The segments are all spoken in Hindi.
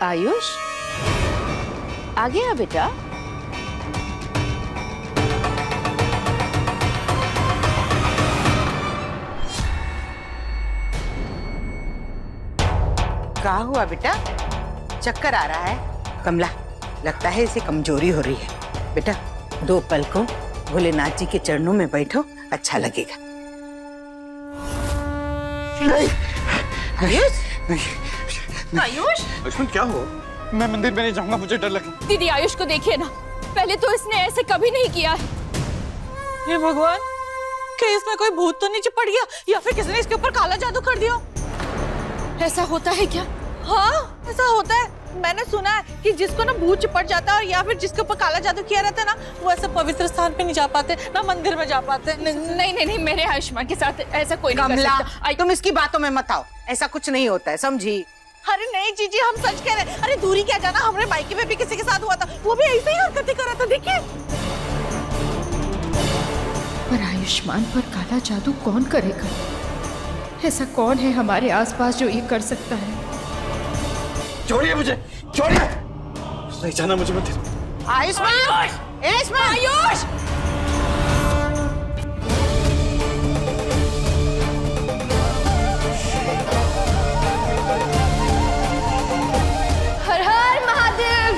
आयुष आ गया बेटा। क्या हुआ बेटा? चक्कर आ रहा है? कमला, लगता है इसे कमजोरी हो रही है। बेटा 2 पल को भोलेनाथ जी के चरणों में बैठो, अच्छा लगेगा। आयुष, आयुष, आयुष्मान क्या हुआ? मैं मंदिर में नहीं जाऊंगा, मुझे डर लगा। दीदी आयुष को देखिए ना, पहले तो इसने ऐसे कभी नहीं किया है। हे भगवान, क्या इसमें कोई भूत तो नहीं चिपट गया या फिर किसी ने इसके ऊपर काला जादू कर दिया? ऐसा होता है क्या? हाँ, ऐसा होता है। मैंने सुना है कि जिसको ना भूत चिपट जाता है और या फिर जिसके ऊपर काला जादू किया रहता है ना, वो ऐसे पवित्र स्थान पे नहीं जा पाते, ना मंदिर में जा पाते। नहीं, मेरे आयुष्मान के साथ ऐसा कोई नहीं कर कमला, सकता। तुम इसकी बातों में मत आओ, ऐसा कुछ नहीं होता है, समझी? अरे नहीं जीजी, हम सच कह रहे हैं। अरे दूरी क्या जाना, हमारे बाइक में भी किसी के साथ हुआ था, वो भी ऐसे ही हरकतें कर रहा था, देखिए। पर आयुष्मान पर काला जादू कौन करेगा? ऐसा कौन है हमारे आसपास जो ये कर सकता है? छोड़िए मुझे, छोड़िए। नहीं जाना मुझे मंदिर। आयुष्मान, आयुष्मान, आयुष! हर हर महादेव!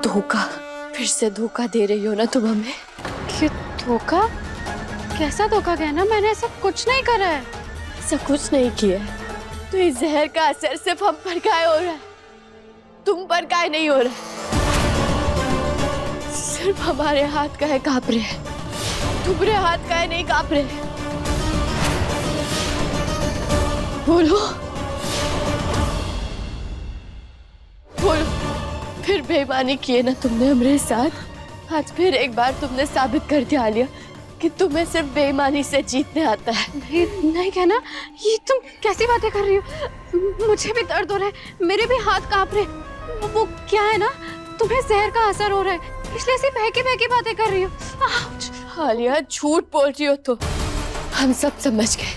धोखा, फिर से धोखा दे रही हो ना तुम हमें। क्यों धोखा? कैसा धोखा कहना? मैंने ऐसा कुछ नहीं करा है। ऐसा कुछ नहीं किया है, तो इस जहर का असर सिर्फ हम पर काहे हो रहा है, तुम पर काहे नहीं हो रहा है। सिर्फ हमारे हाथ काहे कांप रहे हैं, तुम्हारे हाथ काहे नहीं कांप रहे हैं? बोलो बोलो, फिर बेईमानी की है ना तुमने हमारे साथ। आज फिर एक बार तुमने साबित कर दिया आलिया कि तुम्हें सिर्फ बेईमानी से जीतने आता है। नहीं कहना, ये तुम कैसी बातें कर रही हो? मुझे भी दर्द हो रहा है, मेरे भी हाथ कांप रहे। वो क्या है ना, तुम्हें जहर का असर हो रहा है, इसलिए ऐसी बहकी बातें कर रही हो। आलिया झूठ बोल रही हो तो हम सब समझ गए।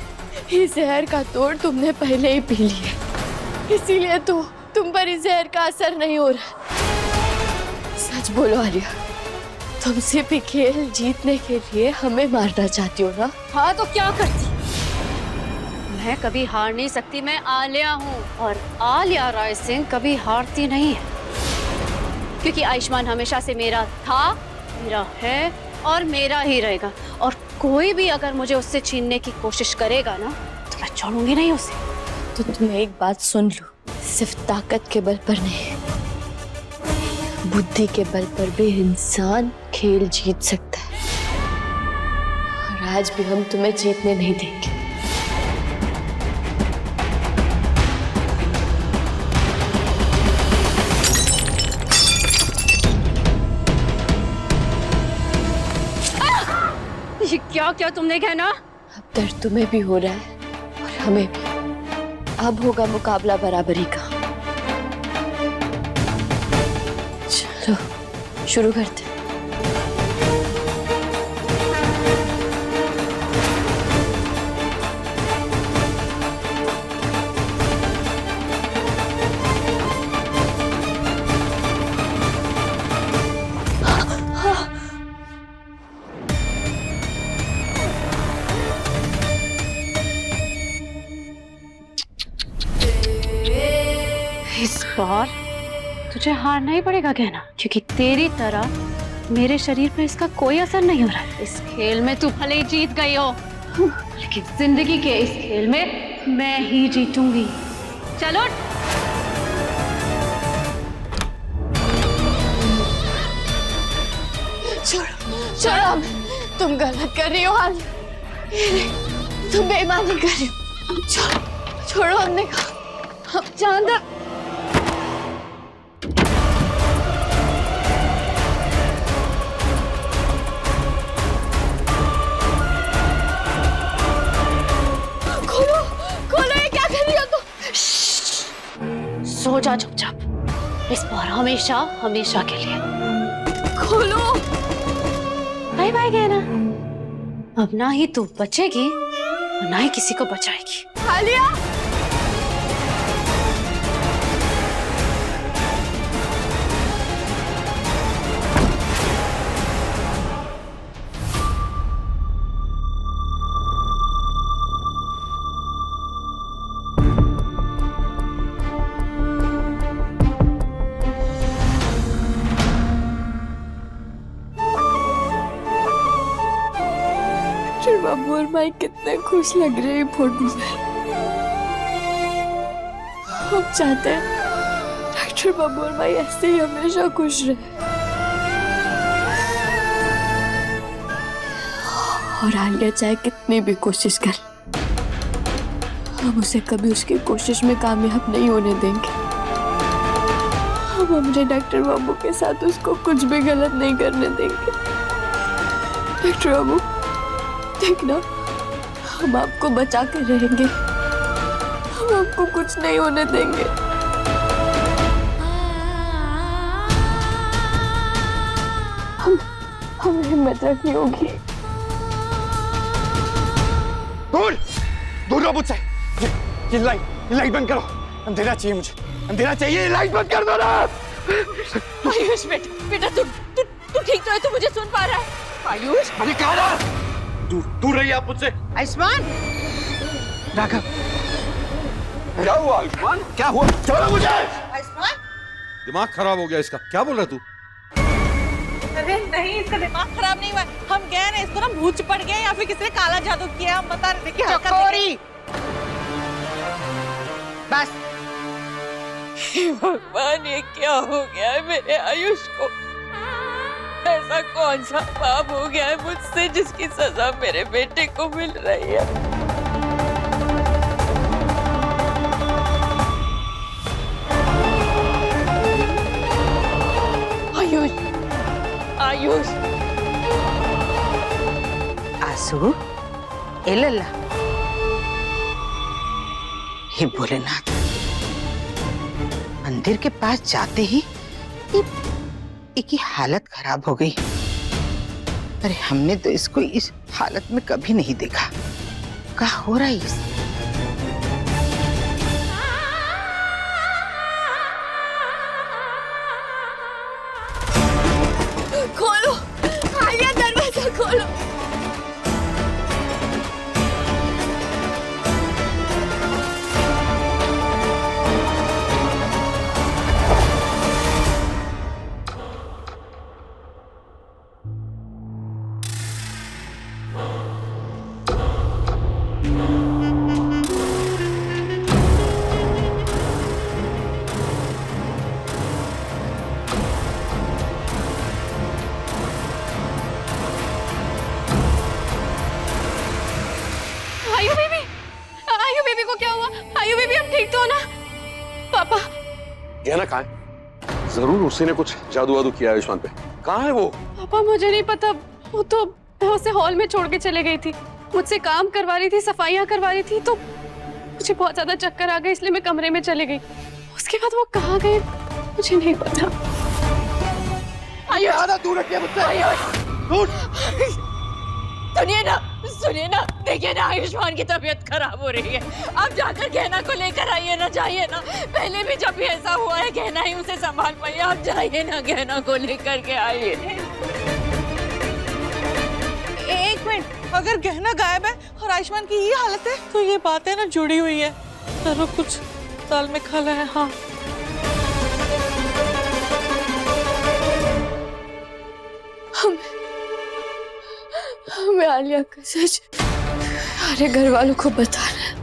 इस जहर का तोड़ तुमने पहले ही पी लिया, इसीलिए तो तुम पर इस जहर का असर नहीं हो रहा। सच बोलो आलिया, तुम सिर्फ ये खेल जीतने के लिए हमें मारना चाहती हो ना? हाँ तो क्या करती? मैं कभी हार नहीं सकती। मैं आलिया हूँ और आलिया राय सिंह कभी हारती नहीं है, क्योंकि आयुष्मान हमेशा से मेरा था, मेरा है और मेरा ही रहेगा। और कोई भी अगर मुझे उससे छीनने की कोशिश करेगा ना, तो मैं छोड़ूंगी नहीं उसे। तो तुम्हें एक बात सुन लो, सिर्फ ताकत के बल पर नहीं, बुद्धि के बल पर भी इंसान खेल जीत सकता है। और आज भी हम तुम्हें जीतने नहीं देंगे। ये क्या क्या तुमने कहना? अब दर्द तुम्हें भी हो रहा है और हमें भी। अब होगा मुकाबला बराबरी का। चलो शुरू करते हैं। इस बार तुझे हारना ही पड़ेगा कहना, क्योंकि तेरी तरह मेरे शरीर पर इसका कोई असर नहीं हो रहा है। इस खेल में तू भले ही जीत गई हो, लेकिन जिंदगी के इस खेल में मैं ही जीतूंगी। चलो छोड़ो, तुम गलत कर रही हो आलिया, तुम बेईमानी कर रही हो। छोड़ो, हमने कहा। अब जान दो। जा चुपचाप, इस बार हमेशा हमेशा के लिए। खोलो। बाय बाय गहना। अब ना ही तू बचेगी और ना ही किसी को बचाएगी। आलिया। बाबू और माई कितने खुश लग रहे हैं फोटो में। हम चाहते हैं डॉक्टर बाबू और माई ऐसे ही हमेशा खुश रहे। और आलिया चाहे कितनी भी कोशिश कर, हम उसे कभी उसकी कोशिश में कामयाब नहीं होने देंगे। हम हमारे डॉक्टर बाबू के साथ उसको कुछ भी गलत नहीं करने देंगे। डॉक्टर बाबू देखना, हम आपको बचा कर रहेंगे, हम आपको कुछ नहीं होने देंगे। हमें हिम्मत रखनी होगी। दूर दूर रहो मुझसे। ये लाइट बंद करो, अंधेरा चाहिए मुझे, अंधेरा चाहिए। लाइट बंद कर दो ना। आयुष बेटा तू ठीक तो है? तू मुझे सुन पा रहा है? आयुष मैंने कहा ना, दूर रहिए आप मुझसे। आयुष्मान, राघव, क्या हुआ आयुष्मान? क्या हुआ? छोड़ो मुझे। आयुष्मान, दिमाग खराब हो गया इसका। क्या बोल रहा तू? अरे नहीं, इसका दिमाग खराब नहीं हुआ। हम गए ना, इसको ना भूत पड़ गया या फिर किसी ने काला जादू किया। हम बता रहे थे कि चकोरी। बस भगवान, ये क्या हो गया है मेरे आयुष को? ऐसा कौन सा पाप हो गया है मुझसे जिसकी सजा मेरे बेटे को मिल रही है? आयुष, आयुष, आंसू, ए लल्ला, हे भोलेनाथ, मंदिर के पास जाते ही की हालत खराब हो गई। अरे हमने तो इसको इस हालत में कभी नहीं देखा। क्या हो रहा है इसे? खोलो आलिया, दरवाजा खोलो। आयु बेबी को क्या हुआ? आयु बेबी, हम ठीक तो हो ना? पापा गहना कहाँ है? जरूर उसी ने कुछ जादू वादू किया आयुष्मान पे। कहाँ है वो? पापा मुझे नहीं पता, वो तो मैं उसे हॉल में छोड़ के चले गई थी। मुझसे काम करवा रही थी, सफाइयाँ करवा रही थी, तो मुझे बहुत ज्यादा चक्कर आ गए, इसलिए मैं कमरे में चले गई। उसके बाद वो कहाँ गए मुझे नहीं पता। आयुष, दूर रखिए मुझसे। आयुष, दूर। सुनिए ना, देखिए ना, आयुष्मान की तबीयत खराब हो रही है। आप जाकर गहना को लेकर आइए ना, जाइए ना। पहले भी जब भी ऐसा हुआ है, गहना ही उसे संभाल पाइए। आप जाइए ना, गहना को लेकर के आइए। एक मिनट, अगर गहना गायब है और आयुष्मान की ये हालत है तो ये बातें ना जुड़ी हुई है। जरूर कुछ ताल में खला है। हाँ, हमें आलिया का सच सारे घर वालों को बताना है।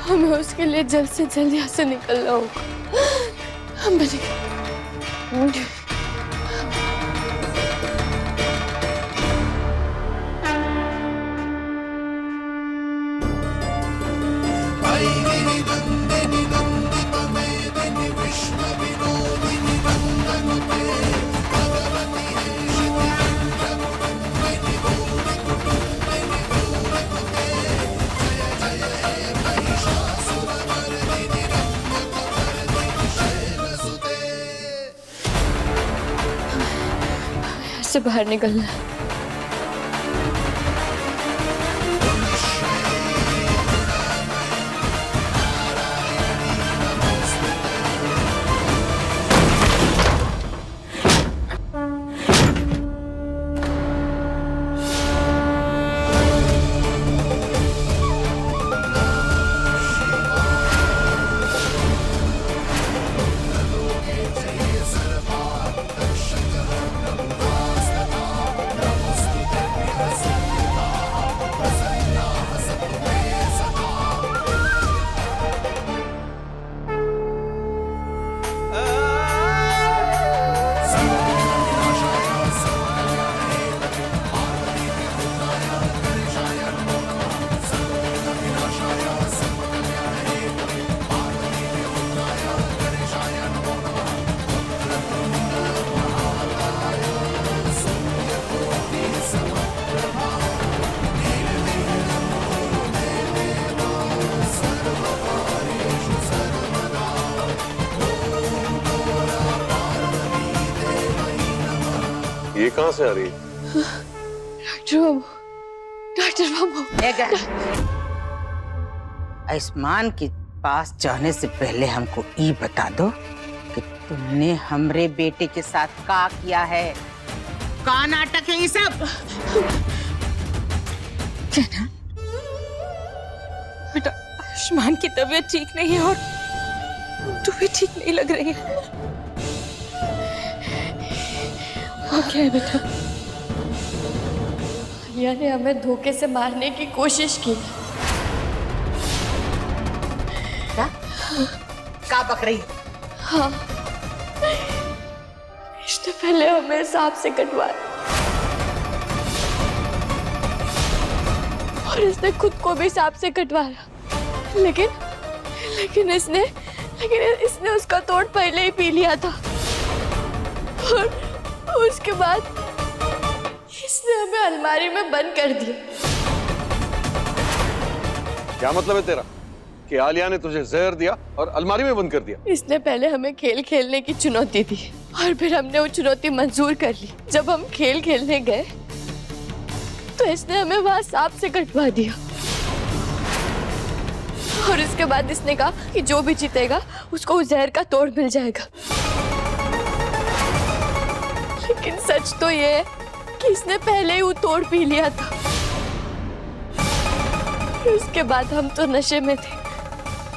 हमें उसके लिए जल्द से जल्द यहाँ से निकलना होगा। हम से बाहर निकलना है। ये कहां से आ रही है? डॉक्टर बाबू, डॉक्टर बाबू। आयुष्मान के पास जाने से पहले हमको ये बता दो कि तुमने हमरे बेटे के साथ क्या किया है। का नाटक है ये सब? बेटा आयुष्मान की तबीयत ठीक नहीं है और तू भी ठीक नहीं लग रही है। क्या है बेटा? आलिया ने हमें धोखे से मारने की कोशिश की। का बक रही? हाँ, इसने पहले हमें सांप से कटवाया और इसने खुद को भी सांप से कटवाया, लेकिन इसने उसका तोड़ पहले ही पी लिया था और उसके बाद इसने हमें अलमारी में बंद कर दिया। क्या मतलब है तेरा कि आलिया ने तुझे जहर दिया और अलमारी में बंद कर दिया? इसने पहले हमें खेल खेलने की चुनौती दी और फिर हमने वो चुनौती मंजूर कर ली। जब हम खेल खेलने गए तो इसने हमें वहां सांप से कटवा दिया और इसके बाद इसने कहा कि जो भी जीतेगा उसको उस जहर का तोड़ मिल जाएगा। लेकिन सच तो ये है कि इसने पहले ही वो तोड़ पी लिया था। उसके बाद हम तो नशे में थे,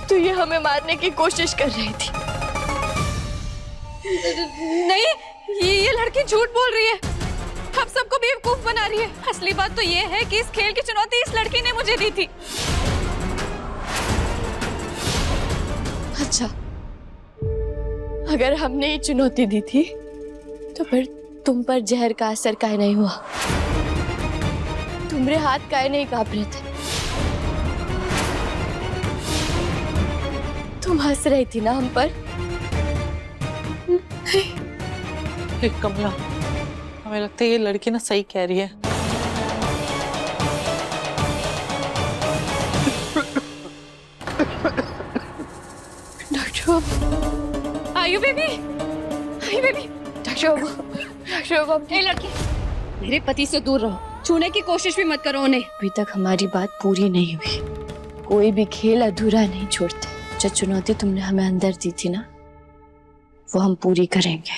तो ये हमें मारने की कोशिश कर रही थी। नहीं, ये लड़की झूठ बोल रही है, हम सबको बेवकूफ बना रही है। असली बात तो ये है कि इस खेल की चुनौती इस लड़की ने मुझे दी थी। अच्छा, अगर हमने ये चुनौती दी थी तो फिर तुम पर जहर का असर काहे नहीं हुआ? तुम्हारे हाथ काहे नहीं कांप रहे थे? तुम हंस रही थी ना हम पर? कमला, हमें लगता है ये लड़की ना सही कह रही है। डॉक्टर बाबू, आयु बेबी, आयु बेबी। डॉक्टर बाबू, ए लड़की, मेरे पति से दूर रहो, छूने की कोशिश भी मत करो उन्हें। अभी तक हमारी बात पूरी नहीं हुई। कोई भी खेल अधूरा नहीं छोड़ते। जो चुनौती तुमने हमें अंदर दी थी ना, वो हम पूरी करेंगे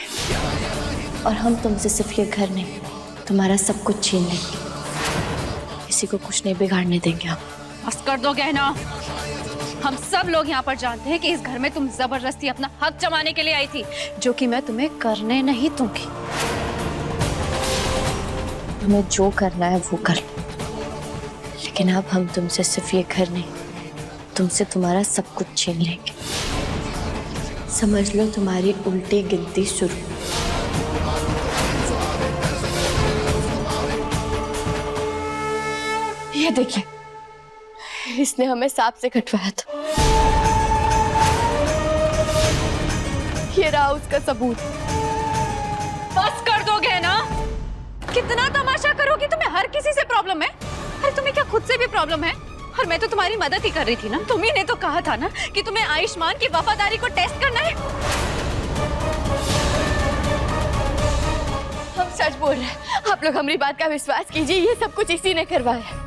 और हम तुमसे सिर्फ ये घर नहीं, तुम्हारा सब कुछ छीन लेंगे। किसी को कुछ नहीं बिगाड़ने देंगे हम। बस कर दो गहना। हम सब लोग यहाँ पर जानते हैं कि इस घर में तुम जबरदस्ती अपना हक जमाने के लिए आई थी, जो कि मैं तुम्हें करने नहीं दूंगी। तुम्हें जो करना है वो कर लो, लेकिन अब हम तुमसे सिर्फ ये घर नहीं, तुमसे तुम्हारा सब कुछ छीन लेंगे। समझ लो तुम्हारी उल्टी गिनती शुरू। ये देखिए, इसने हमें सांप से कटवाया था। ये रहा उसका सबूत। बस कर दो गहना। कितना तमाशा करोगी? तुम्हें हर किसी से प्रॉब्लम है। अरे तुम्हें क्या खुद से भी प्रॉब्लम है? और मैं तो तुम्हारी मदद ही कर रही थी ना। तुम्ही ने तो कहा था ना कि तुम्हें आयुष्मान की वफादारी को टेस्ट करना है। हम सच बोल रहे हैं। आप लोग हमारी बात का विश्वास कीजिए, ये सब कुछ इसी ने करवाया।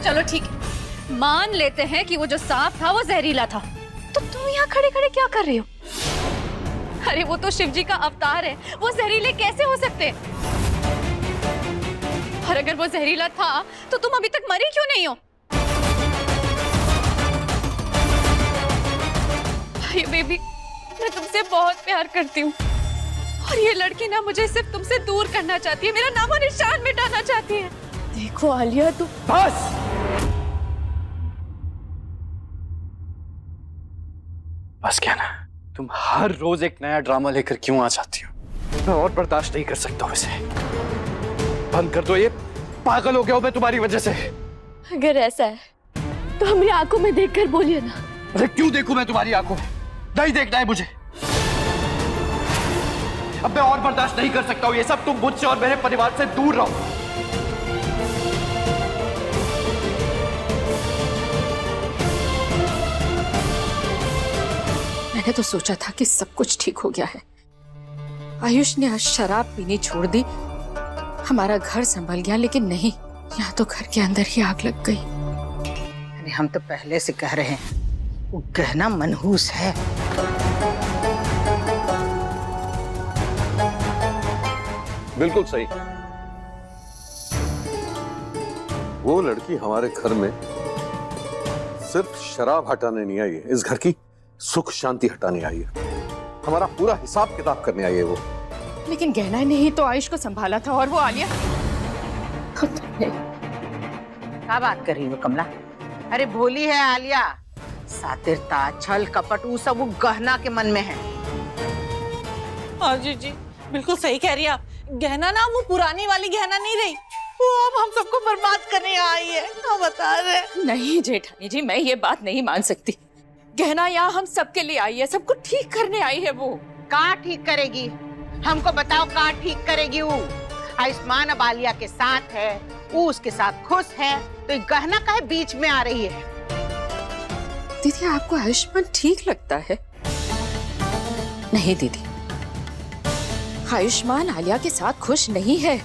चलो ठीक है, मान लेते हैं कि वो जो सांप था वो जहरीला था, तो तुम यहाँ खड़े खड़े क्या कर रही हो? अरे वो तो शिव जी का अवतार है, वो जहरीले कैसे हो सकते? और अगर वो जहरीला था तो तुम अभी तक मरी क्यों नहीं हो? भाई बेबी, मैं तुमसे बहुत प्यार करती हूँ और ये लड़की ना मुझे सिर्फ तुमसे दूर करना चाहती है, मेरा नामो निशान मिटाना चाहती है। देखो आलिया, तुम बस क्या ना, तुम हर रोज एक नया ड्रामा लेकर क्यों आ जाती हो? मैं और बर्दाश्त नहीं कर सकता हूं इसे। बंद कर दो ये, पागल हो गया हूं मैं तुम्हारी वजह से। अगर ऐसा है तो हमारी आंखों में देखकर बोलिए ना। अरे क्यों देखूं मैं तुम्हारी आंखों में? नहीं देखना है मुझे। अब मैं और बर्दाश्त नहीं कर सकता हूं ये सब। तुम मुझसे और मेरे परिवार से दूर रहो। मैंने तो सोचा था कि सब कुछ ठीक हो गया है। आयुष ने आज शराब पीनी छोड़ दी, हमारा घर संभल गया, लेकिन नहीं, यहाँ तो घर के अंदर ही आग लग गई। अरे हम तो पहले से कह रहे हैं, वो गहना मनहूस है। बिल्कुल सही। वो लड़की हमारे घर में सिर्फ शराब हटाने नहीं आई है, इस घर की सुख शांति हटाने आई है। हमारा पूरा हिसाब किताब करने आई है वो। लेकिन गहना ने ही तो आयुष को संभाला था, और वो आलिया। क्या बात कर रही हो कमला? अरे भोली है आलिया, सातिरता छल कपट वो सब वो गहना के मन में है। हाँ जी, बिल्कुल सही कह रही है आप। गहना ना वो पुरानी वाली गहना नहीं रही, वो अब हम सबको बर्बाद करने आई है। हाँ बता रहे। नहीं जेठानी जी, मैं ये बात नहीं मान सकती। गहना यहाँ हम सबके लिए आई है, सबको ठीक करने आई है वो। कहाँ ठीक करेगी? हमको बताओ, कहाँ ठीक करेगी वो? आयुष्मान अब आलिया के साथ है, वो उसके साथ खुश है, तो ये गहना काहे बीच में आ रही है? दीदी, आपको आयुष्मान ठीक लगता है? नहीं दीदी, आयुष्मान आलिया के साथ खुश नहीं है,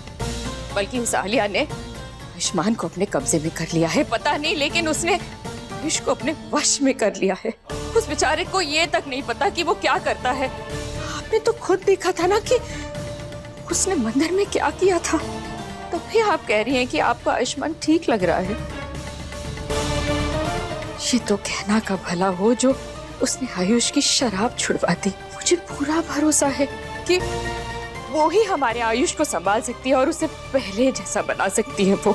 बल्कि उस आलिया ने आयुष्मान को अपने कब्जे में कर लिया है। पता नहीं, लेकिन उसने आयुष को अपने वश में कर लिया है। उस बेचारे को ये तक नहीं पता कि वो क्या करता है। आपने तो खुद देखा था ना कि उसने मंदिर में क्या किया था। तो भी आप कह रही हैं कि आपको आयुष्मान ठीक लग रहा है। ये तो कहना का भला हो जो उसने आयुष की शराब छुड़वा दी। मुझे पूरा भरोसा है कि वो ही हमारे आयुष को संभाल सकती है और उसे पहले जैसा बना सकती है। वो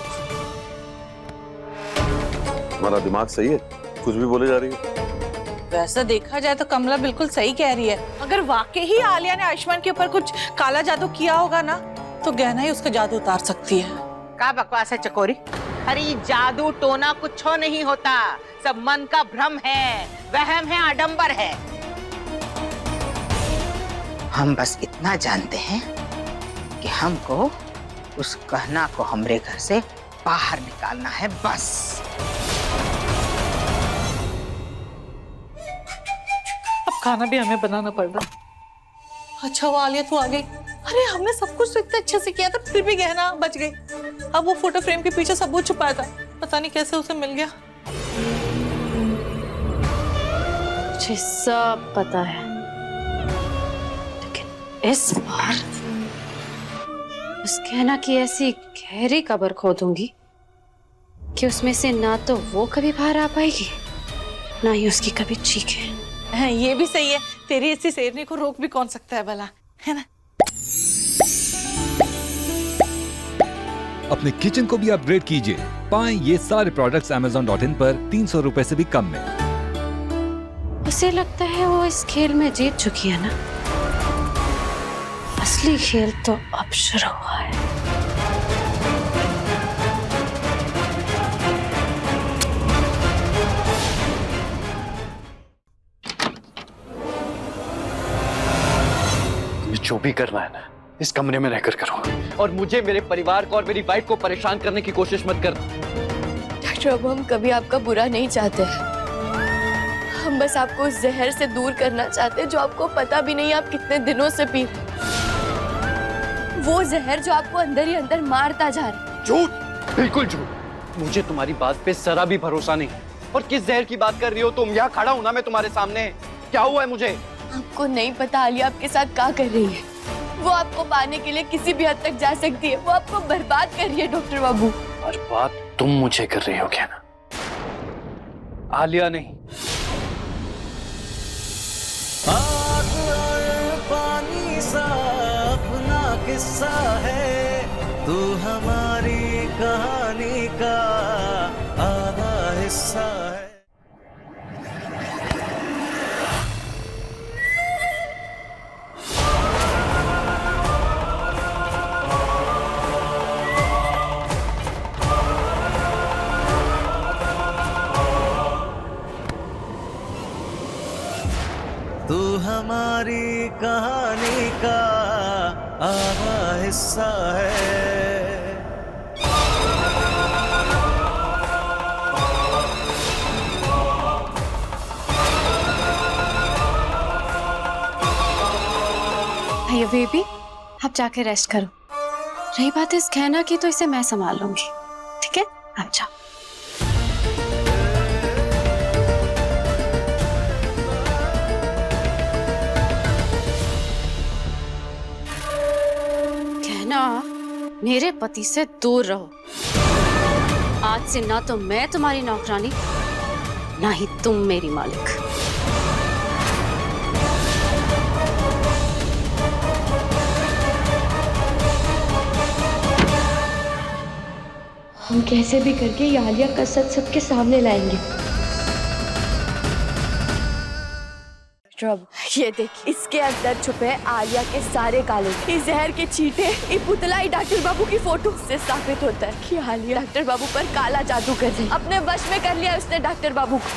हमारा दिमाग सही है, कुछ भी बोले जा रही है। वैसा देखा जाए तो कमला बिल्कुल सही कह रही है। अगर वाकई ही आलिया ने आयुष्मान के ऊपर कुछ काला जादू किया होगा ना, तो गहना ही उसका जादू उतार सकती है। क्या बकवास है चकोरी? अरे ये जादू टोना कुछ नहीं होता, सब मन का भ्रम है, वहम है, आडंबर है। हम बस इतना जानते हैं कि हमको उस गहना को हमरे घर से बाहर निकालना है, बस। अब खाना भी हमें बनाना पड़ रहा। अच्छा वो आलिया तू आ गई। अरे हमने सब कुछ तो इतने अच्छे से किया था, फिर भी गहना बच गई। अब वो फोटो फ्रेम के पीछे सबूत छुपाया था, पता नहीं कैसे उसे मिल गया। मुझे सब पता है, लेकिन इस बार उस गहना की ऐसी गहरी कब्र खोदूंगी कि उसमें से ना तो वो कभी बाहर आ पाएगी, ना ही उसकी कभी चीखें। हाँ, ये भी सही है। तेरी ऐसी शेरनी को रोक भी कौन सकता है भला, है ना? अपने किचन को भी अपग्रेड कीजिए। पाएं ये सारे प्रोडक्ट्स Amazon.in पर 300 रुपए से भी कम में। उसे लगता है वो इस खेल में जीत चुकी है ना। असली खेल तो अब शुरू हुआ है। जो भी करना है ना, इस कमरे में रहकर करो, और मुझे, मेरे परिवार को और मेरी वाइफ को परेशान करने की कोशिश मत करना। डॉक्टर, अब हम कभी आपका बुरा नहीं चाहते हैं। हम बस आपको उस जहर से दूर करना चाहते हैं जो आपको पता भी नहीं आप कितने दिनों से पी रहे। वो जहर जो आपको अंदर ही अंदर मारता जा रहा है। झूठ, बिल्कुल झूठ। मुझे तुम्हारी बात पे जरा भी भरोसा नहीं। और किस जहर की बात कर रही हो तुम? यहाँ खड़ा हूं ना मैं तुम्हारे सामने। क्या हुआ है मुझे? आपको नहीं पता आलिया आपके साथ क्या कर रही है। वो आपको पाने के लिए किसी भी हद तक जा सकती है। वो आपको बर्बाद कर रही है डॉक्टर बाबू। और बात तुम मुझे कर रही हो क्या ना? आलिया नहीं। पानी सा अपना किस्सा है, तू हमारी कहानी का आधा हिस्सा है। तू हमारी कहानी का आधा हिस्सा है। भैया बेबी, आप जाके रेस्ट करो। रही बात इस कहना की, तो इसे मैं संभाल लूंगी, ठीक है? आप जाओ। कहना, मेरे पति से दूर रहो। आज से ना तो मैं तुम्हारी नौकरानी, ना ही तुम मेरी मालिक। हम कैसे भी करके ये आलिया का सच सबके सामने लाएंगे। ये देखिए, इसके अंदर छुपे आलिया के सारे काले, इस जहर के छींटे, ये पुतला, ये डॉक्टर बाबू की फोटो से साबित होता है कि आलिया डॉक्टर बाबू पर काला जादू कर रही है। अपने वश में कर लिया उसने डॉक्टर बाबू को।